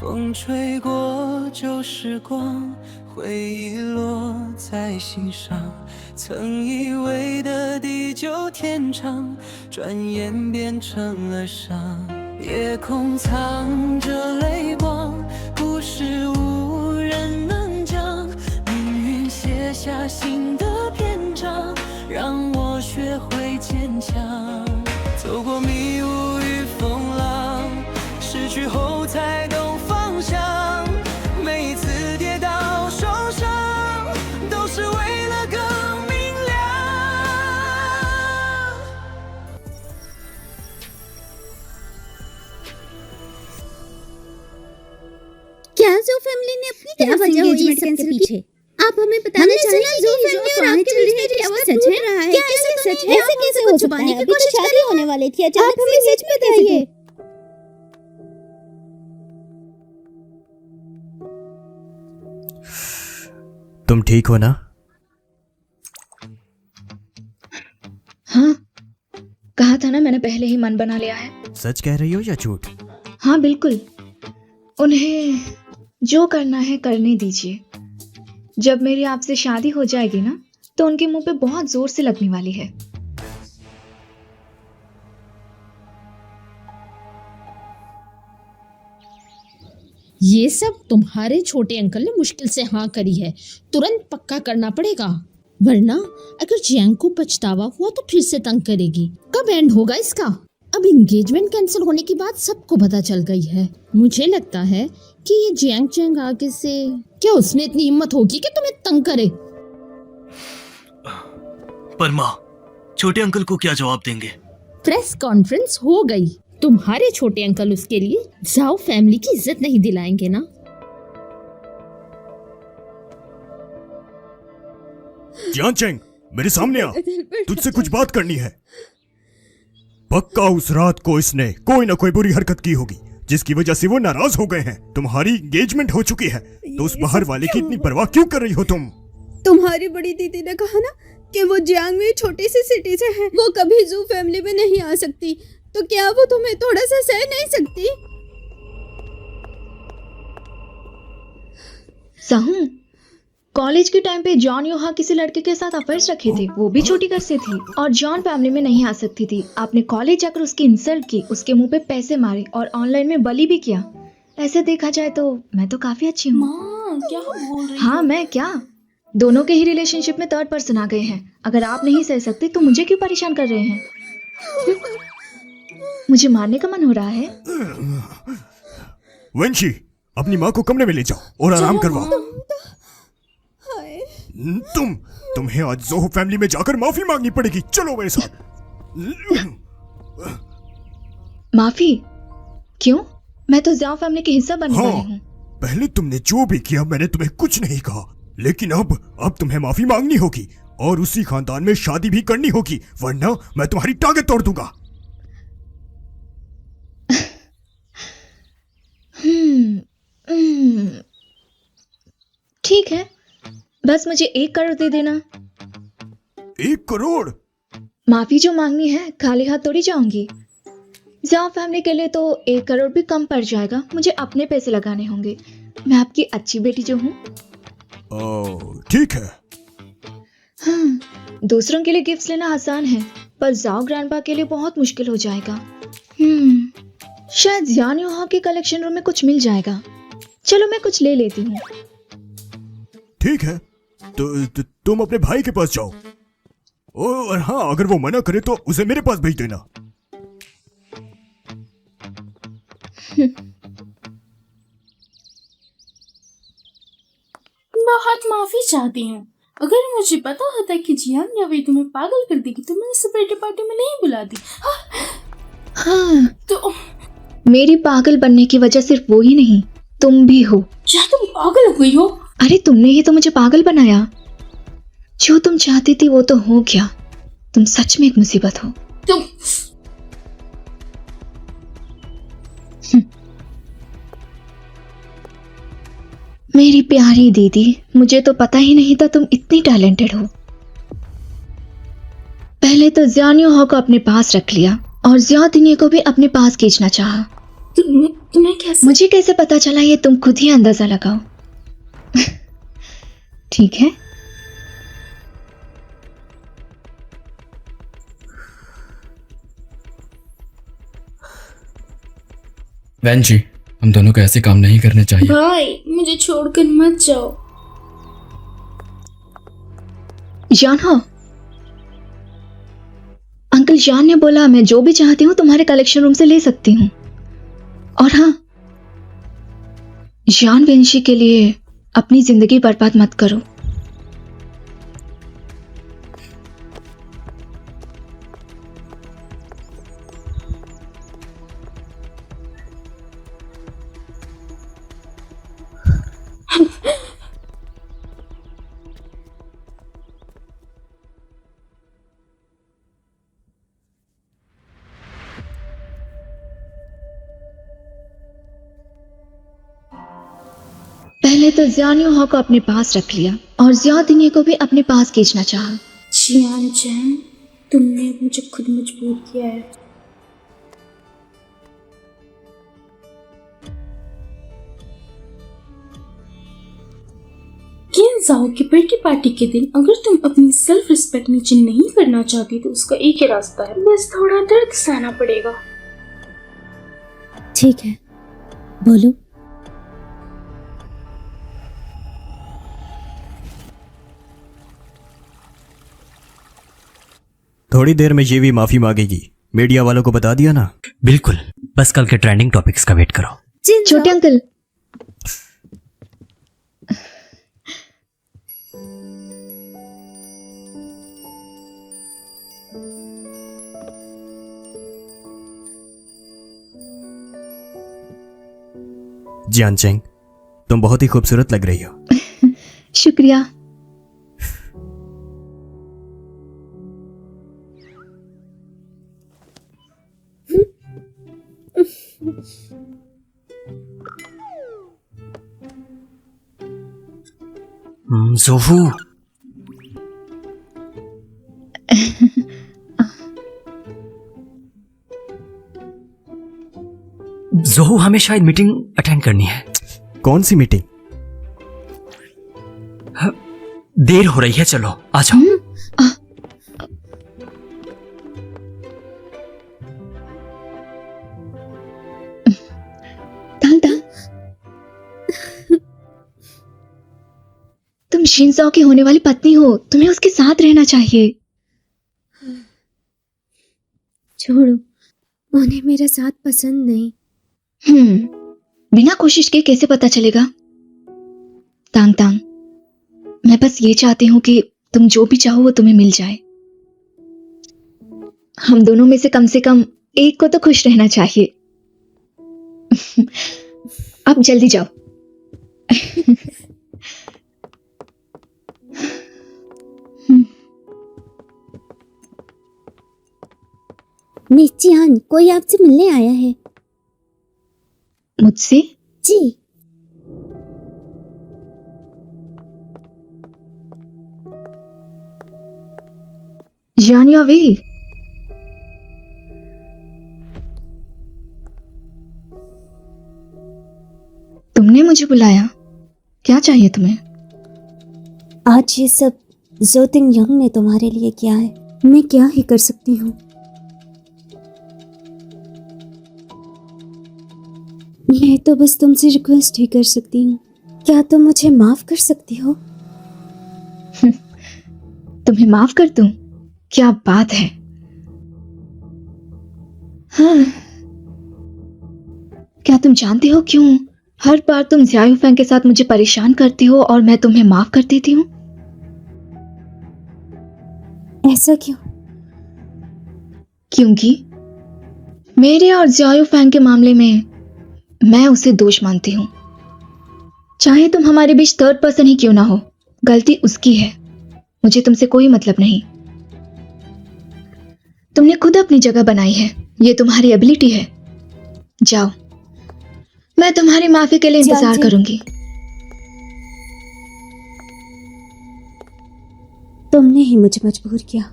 风吹过旧时光，回忆落在心上。曾以为的地久天长，转眼变成了伤。夜空藏着泪光，故事无人能讲。命运写下新的篇章，让我学会坚强。走过迷雾与风浪，失去后才懂方向。每一次跌倒受伤，都是为了更明亮。क्या जो फैमिली ने अपनी तरफ से एंगेजमेंट कैंसिल की? आप हमें बताना चाहेंगे जो फैमिली और आपके बीच में क्या वो सच है? क्या ऐसा सच है? ऐसे कैसे हो छुपाने की कोशिश कर रही होने वाली थी? आप हमें सच बताइए। तुम ठीक हो ना? हाँ, कहा था ना मैंने पहले ही मन बना लिया है। सच कह रही हो या झूठ? हाँ बिल्कुल, उन्हें जो करना है करने दीजिए। जब मेरी आपसे शादी हो जाएगी ना, तो उनके मुंह पे बहुत जोर से लगने वाली है। ये सब तुम्हारे छोटे अंकल ने मुश्किल से हाँ करी है। तुरंत पक्का करना पड़ेगा, वरना अगर जियांग को पछतावा हुआ तो फिर से तंग करेगी। कब एंड होगा इसका? अब एंगेजमेंट कैंसिल होने की बात सबको पता चल गई है। मुझे लगता है कि ये जियांग चैंग आगे से क्या उसने इतनी हिम्मत होगी कि तुम्हें तंग करे? पर माँ, छोटे अंकल को क्या जवाब देंगे? प्रेस कॉन्फ्रेंस हो गई। तुम्हारे छोटे अंकल उसके लिए जाओ फैमिली की इज्जत नहीं दिलाएंगे ना। जियांग चैंग, मेरे सामने आ, तुझसे कुछ बात करनी है। पक्का उस रात को इसने कोई ना कोई बुरी हरकत की होगी, जिसकी वजह से वो नाराज हो गए हैं। तुम्हारी एंगेजमेंट हो चुकी है, तो उस बाहर वाले की इतनी परवाह क्यों कर रही हो तुम? तुम्हारी बड़ी दीदी ने कहा ना कि वो जियांग में छोटी सी सिटी से है, वो कभी जू फैमिली में नहीं आ सकती, तो क्या वो तुम्हें थोड़ा सा सह नहीं सकती? सहू, कॉलेज के टाइम पे जॉन योहा किसी लड़के के साथ अफेयर्स रखे थे, वो भी छोटी घर से थी और जॉन फैमिली में नहीं आ सकती थी। आपने कॉलेज जाकर उसकी इंसल्ट की, उसके मुंह पे पैसे मारे और ऑनलाइन में बली भी किया। ऐसे देखा जाए तो मैं तो काफी अच्छी हूँ। माँ, क्या बोल रही हाँ, मैं क्या, दोनों के ही रिलेशनशिप में थर्ड पर्सन आ गए हैं। अगर आप नहीं सह सकते तो मुझे क्यों परेशान कर रहे हैं? मुझे मारने का मन हो रहा है। वंशी, अपनी माँ को कमरे में ले जाओ और आराम करवाओ। तुम्हें आज जोहो फैमिली में जाकर माफी मांगनी पड़ेगी। चलो मेरे साथ। माफी? क्यों? मैं तो ज़ियाओ फैमिली के हिस्सा बनने वाली हूँ। पहले तुमने जो भी किया मैंने तुम्हें कुछ नहीं कहा, लेकिन अब तुम्हें माफी मांगनी होगी और उसी खानदान में शादी भी करनी होगी, वरना मैं तुम्हारी टांगें तोड़ दूंगा। ठीक है, बस मुझे 1 करोड़ दे देना। 1 करोड़? माफी जो मांगनी है, खाली हाथ थोड़ी जाऊंगी। ज़ियाओ फैमिली के लिए तो 1 करोड़ भी कम पड़ जाएगा, मुझे अपने पैसे लगाने होंगे। मैं आपकी अच्छी बेटी जो हूँ। ठीक है। हाँ, दूसरों के लिए गिफ्ट्स लेना आसान है, पर ज़ियाओ ग्रैंडपा के लिए बहुत मुश्किल हो जाएगा। शायद जियान योहा के कलेक्शन रूम में कुछ मिल जाएगा। चलो मैं कुछ ले लेती हूँ। ठीक है, तो तुम अपने भाई के पास जाओ, और हाँ, अगर वो मना करे तो उसे मेरे पास भेज देना। बहुत माफी चाहती हूँ। अगर मुझे पता होता कि जियांग ने अभी तुम्हें पागल कर देगी तो मैं इस बर्थडे पार्टी में नहीं बुलाती। हाँ, तो मेरी पागल बनने की वजह सिर्फ वो ही नहीं, तुम भी हो। क्या तुम पागल हो गई हो? अरे तुमने ही तो मुझे पागल बनाया। जो तुम चाहती थी वो तो हो गया। तुम सच में एक मुसीबत हो। तुम मेरी प्यारी दीदी, मुझे तो पता ही नहीं था तुम इतनी टैलेंटेड हो। पहले तो ज़ियान योहा को अपने पास रख लिया और ज़ियाओ दिन्ये को भी अपने पास खींचना चाहा। तुम्हें कैसे? मुझे कैसे पता चला ये तुम खुद ही अंदाजा लगाओ। ठीक है। वैन जी, हम दोनों को ऐसे काम नहीं करने चाहिए। भाई मुझे छोड़कर मत जाओ। जान हो, अंकल जान ने बोला मैं जो भी चाहती हूँ तुम्हारे कलेक्शन रूम से ले सकती हूँ। और हाँ, जान विंची के लिए अपनी जिंदगी बर्बाद मत करो। पहले तो जियान यूहा को अपने पास रख लिया और जिया दिन्ये को भी अपने पास खींचना चाहा। जियान चैन, तुमने मुझे खुद मजबूर किया है। किन जाओ की बर्थडे पार्टी के दिन अगर तुम अपनी सेल्फ रिस्पेक्ट नीचे नहीं करना चाहती तो उसका एक ही रास्ता है, बस थोड़ा दर्द सहना पड़ेगा। ठीक है, बोलो। थोड़ी देर में ये भी माफी मांगेगी। मीडिया वालों को बता दिया ना? बिल्कुल, बस कल के ट्रेंडिंग टॉपिक्स का वेट करो। छोटे अंकल, जियान चेंग, तुम बहुत ही खूबसूरत लग रही हो। शुक्रिया। जोहू, जोहू हमें शायद मीटिंग अटेंड करनी है। कौन सी मीटिंग? देर हो रही है, चलो आ जाओ। तुम शिनजाओ की होने वाली पत्नी हो, तुम्हें उसके साथ रहना चाहिए। छोड़ो, उन्हें मेरा साथ पसंद नहीं। बिना कोशिश के कैसे पता चलेगा? तांग तांग, मैं बस ये चाहती हूँ कि तुम जो भी चाहो वो तुम्हें मिल जाए। हम दोनों में से कम एक को तो खुश रहना चाहिए। अब जल्दी जाओ। मिस जियान, कोई आपसे मिलने आया है। मुझसे? जी। जान यावी, तुमने मुझे बुलाया, क्या चाहिए तुम्हें? आज ये सब जोतिंग यंग ने तुम्हारे लिए किया है, मैं क्या ही कर सकती हूँ। मैं तो बस तुमसे रिक्वेस्ट ही कर सकती हूँ, क्या तुम मुझे माफ कर सकती हो? तुम्हें माफ कर दूं? क्या बात है। हाँ। क्या तुम जानती हो क्यों हर बार तुम ज़ियायू फैंग के साथ मुझे परेशान करती हो और मैं तुम्हें माफ कर देती हूँ? ऐसा क्यों? क्योंकि मेरे और ज़ियायू फैंग के मामले में मैं उसे दोष मानती हूँ। चाहे तुम हमारे बीच थर्ड पर्सन ही क्यों ना हो, गलती उसकी है, मुझे तुमसे कोई मतलब नहीं। तुमने खुद अपनी जगह बनाई है, ये तुम्हारी एबिलिटी है। जाओ, मैं तुम्हारी माफी के लिए इंतजार करूंगी। तुमने ही मुझे मजबूर किया,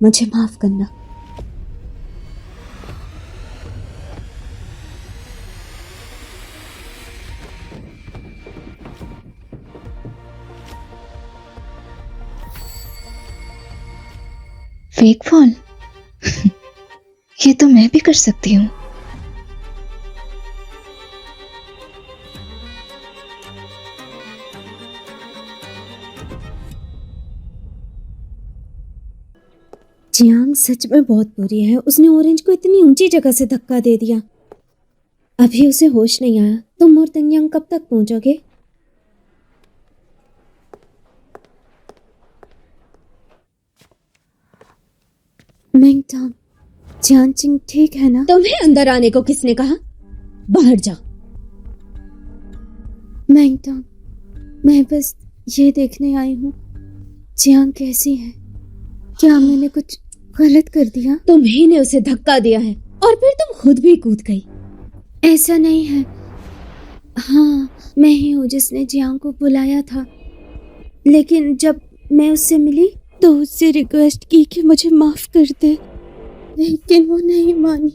मुझे माफ करना। फेक फॉल ये तो मैं भी कर सकती हूँ। जियांग सच में बहुत बुरी है। उसने ऑरेंज को इतनी ऊंची जगह से धक्का दे दिया। अभी उसे होश नहीं आया। तुम और तंगयांग कब तक पहुंचोगे? मेंगटॉन, जियांचिंग ठीक है ना? तुम्हें अंदर आने को किसने कहा? बाहर जाओ। मेंगटॉन, मैं बस ये देखने आई हूँ जियांग कैसी है। क्या मैंने कुछ गलत कर दिया? तुम्ही ने उसे धक्का दिया है और फिर तुम खुद भी कूद गई। ऐसा नहीं है। हाँ, मैं ही हूँ जिसने जियांग को बुलाया था। लेकिन जब मैं उससे मिली तो उससे रिक्वेस्ट की कि मुझे माफ कर दे, लेकिन वो नहीं मानी।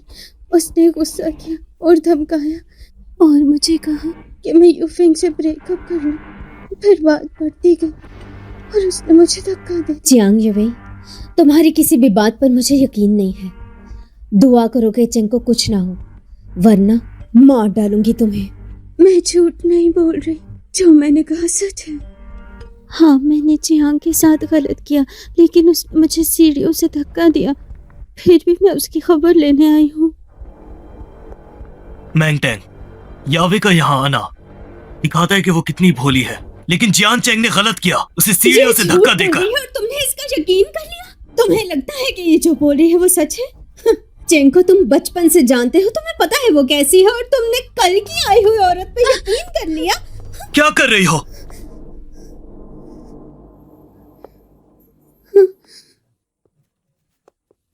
उसने गुस्सा किया और धमकाया और मुझे कहा कि मैं यूफिंग से ब्रेकअप कर लूं। फिर बात बढ़ती गई और उसने मुझे धक्का दिया। जियांग युवई, तुम्हारी किसी भी बात पर मुझे यकीन नहीं है। दुआ करो कि चेंग को कुछ ना हो, वरना मार डालूंगी तुम्हें। मैं झूठ नहीं बोल रही, जो मैंने कहा सच है। हाँ, मैंने जियांग के साथ गलत किया, लेकिन उसने मुझे सीढ़ियों से धक्का दिया। फिर भी मैं उसकी खबर लेने आई हूँ। मैंगटेंग, यावे का यहाँ आना दिखाता है कि वो कितनी भोली है, लेकिन जियान चेंग ने गलत किया, उसे सीढ़ियों से धक्का देकर। और तुमने इसका यकीन कर लिया? तुम्हें लगता है कि ये जो बोल रही है वो सच है? चेंग को तुम बचपन से जानते हो, तुम्हें पता है वो कैसी है, और तुमने कल की आई हुई औरत पे यकीन कर लिया। क्या कर रही हो?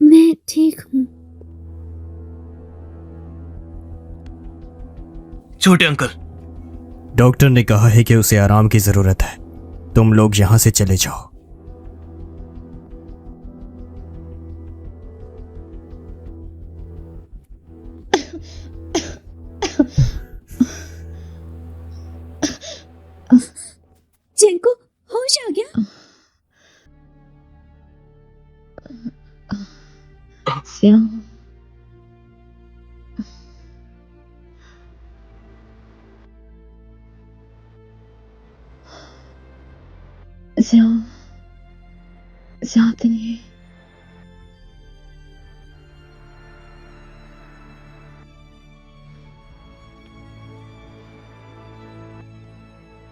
मैं ठीक हूँ। छोटे अंकल, डॉक्टर ने कहा है कि उसे आराम की जरूरत है। तुम लोग यहां से चले जाओ। चेंग को होश आ गया?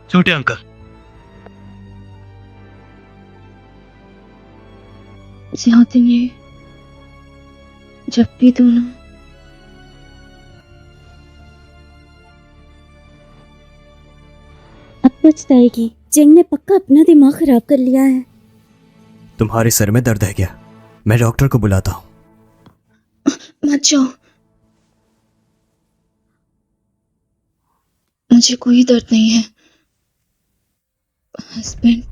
छोटे अंकल, जब भी दोनों अब पछताएगी। चेंग ने पक्का अपना दिमाग खराब कर लिया है। तुम्हारे सर में दर्द है क्या? मैं डॉक्टर को बुलाता हूँ। मत जाओ, मुझे कोई दर्द नहीं है। हस्बैंड,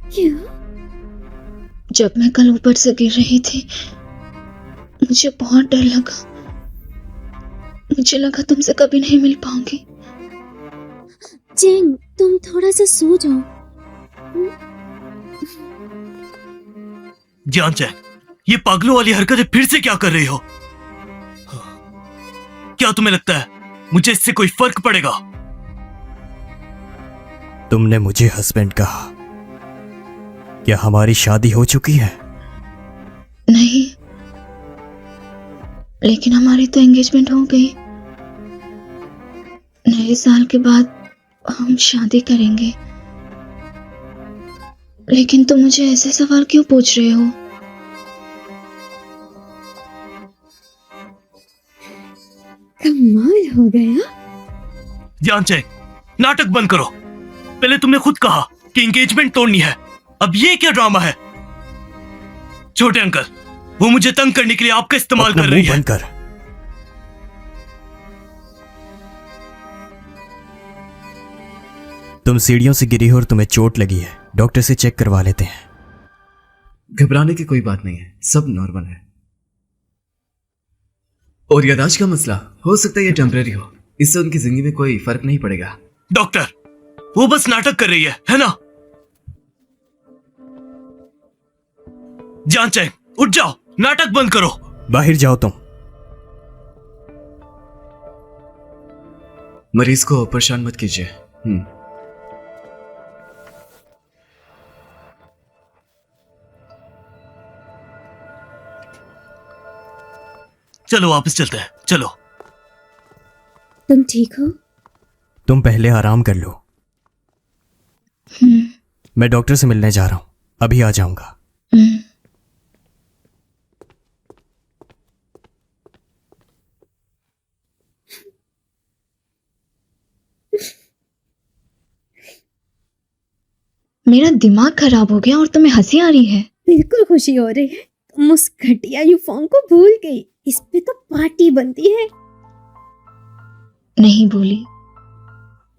क्या? जब मैं कल ऊपर से गिर रही थी मुझे बहुत डर लगा। मुझे लगा तुमसे कभी नहीं मिल पाऊंगी। चेंग, तुम थोड़ा सा सो जाओ। जियान चेंग, ये पागलों वाली हरकतें फिर से क्या कर रही हो? क्या तुम्हें लगता है मुझे इससे कोई फर्क पड़ेगा? तुमने मुझे हस्बैंड कहा, क्या हमारी शादी हो चुकी है? नहीं, लेकिन हमारी तो एंगेजमेंट हो गई। नए साल के बाद हम शादी करेंगे। लेकिन तुम मुझे ऐसे सवाल क्यों पूछ रहे हो? कमाल हो गया। जियान चेंग, नाटक बंद करो। पहले तुमने खुद कहा कि एंगेजमेंट तोड़नी है, अब ये क्या ड्रामा है? छोटे अंकल, वो मुझे तंग करने के लिए आपका इस्तेमाल कर रही है। बंद कर। तुम सीढ़ियों से गिरी हो और तुम्हें चोट लगी है। डॉक्टर से चेक करवा लेते हैं। घबराने की कोई बात नहीं है, सब नॉर्मल है। और याददाश्त का मसला हो सकता है ये टेम्परेरी हो, इससे उनकी जिंदगी में कोई फर्क नहीं पड़ेगा। डॉक्टर, वो बस नाटक कर रही है ना? जियान चेंग, उठ जाओ, नाटक बंद करो। बाहर जाओ तुम। मरीज को परेशान मत कीजिए। चलो वापस चलते हैं, चलो। तुम ठीक हो? तुम पहले आराम कर लो। मैं डॉक्टर से मिलने जा रहा हूं, अभी आ जाऊंगा। मेरा दिमाग खराब हो गया और तुम्हें हंसी आ रही है। बिल्कुल खुशी हो रही है। तुम उस घटिया यूनिफॉर्म को भूल गई। इस पे तो पार्टी बनती है। नहीं भूली।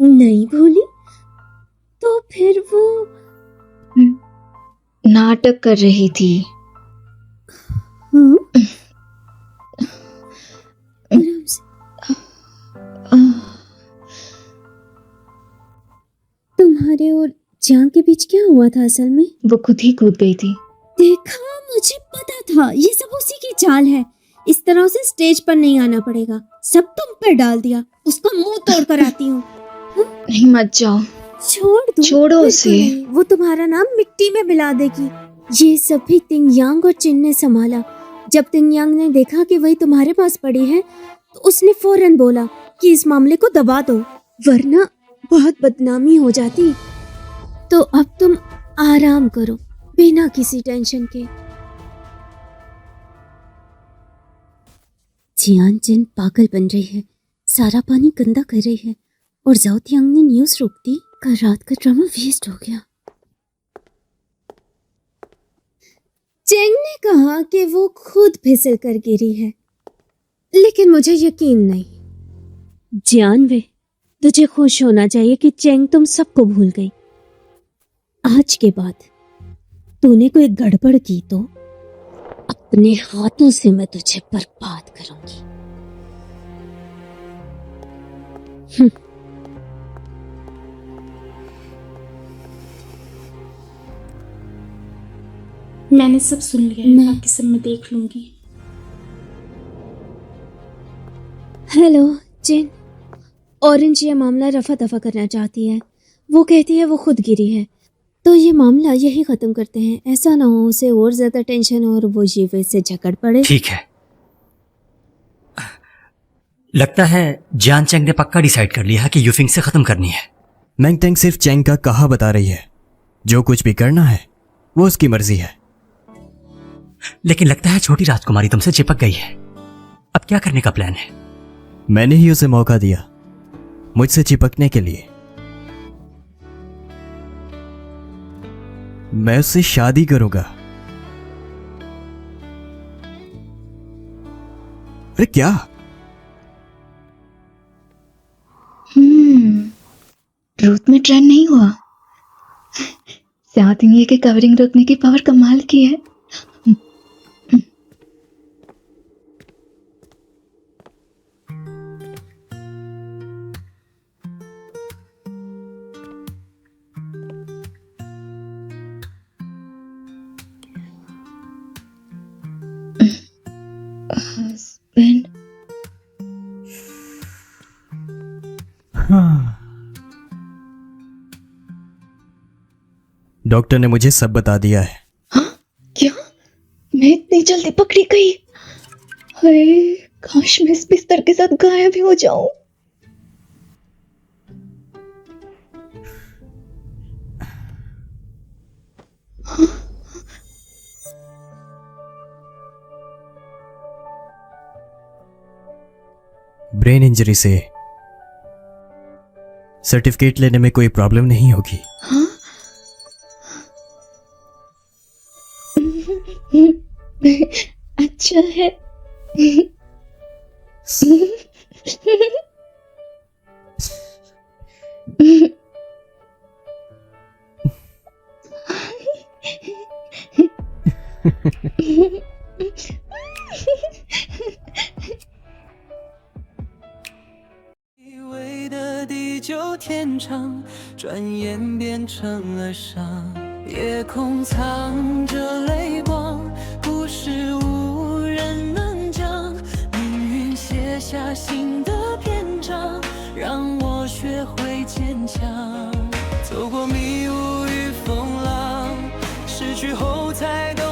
नहीं भूली? तो फिर वो नाटक कर रही थी। आराम से। तुम्हारे और जियांग के बीच क्या हुआ था असल में? वो खुद ही कूद गई थी। देखा, मुझे पता था ये सब उसी की चाल है। इस तरह से स्टेज पर नहीं आना पड़ेगा। सब तुम पर डाल दिया। उसका मुंह तोड़ कर आती हूँ। नहीं, मत जाओ। छोड़ दो। छोड़ो उसे। वो तुम्हारा नाम मिट्टी में मिला देगी। ये सब भी तिंग यांग और चिन ने संभाला। जब तिंग यांग ने देखा कि वही तुम्हारे पास पड़ी है तो उसने फौरन बोला कि इस मामले को दबा दो, वरना बहुत बदनामी हो जाती। तो अब तुम आराम करो बिना किसी टेंशन के। जियान जिन पागल बन रही है, सारा पानी गंदा कर रही है और जाओ तियांग ने न्यूज़ रोक दी। कल रात का ड्रामा वेस्ट हो गया। चेंग ने कहा कि वो खुद फिसल कर गिरी है, लेकिन मुझे यकीन नहीं। जानवे, तुझे खुश होना चाहिए कि चेंग तुम सबको भूल गई। आज के बाद तूने कोई गड़बड़ की तो अपने हाथों से मैं तुझे बर्बाद करूंगी। मैंने सब सुन लिया है, बाकी सब मैं देख लूंगी। हेलो जिन, ऑरेंज ये मामला रफा दफा करना चाहती है। वो कहती है वो खुद गिरी है, तो ये मामला यही खत्म करते हैं। ऐसा ना हो उसे और ज्यादा टेंशन हो और वो जीवे से झगड़ पड़े। ठीक है, लगता है जियान चेंग ने पक्का डिसाइड कर लिया है कि यूफिंग से खत्म करनी है। मैंग टेंग सिर्फ चेंग का कहा बता रही है। जो कुछ भी करना है वो उसकी मर्जी है। लेकिन लगता है छोटी राजकुमारी तुमसे चिपक गई है। अब क्या करने का प्लान है? मैंने ही उसे मौका दिया मुझसे चिपकने के लिए। मैं उससे शादी करूंगा। अरे क्या? ट्रूथ में ट्रेंड नहीं हुआ। साथिंग के कवरिंग रोकने की पावर कमाल की है। हस्बैंड। डॉक्टर ने मुझे सब बता दिया है। हाँ? क्या? मैं इतनी जल्दी पकड़ी गई? हाय, काश मैं इस बिस्तर के साथ गायब ही हो जाऊं। ब्रेन इंजरी से सर्टिफिकेट लेने में कोई प्रॉब्लम नहीं होगी। हाँ? अच्छा है।以为的地久天长，转眼变成了伤。夜空藏着泪光，太多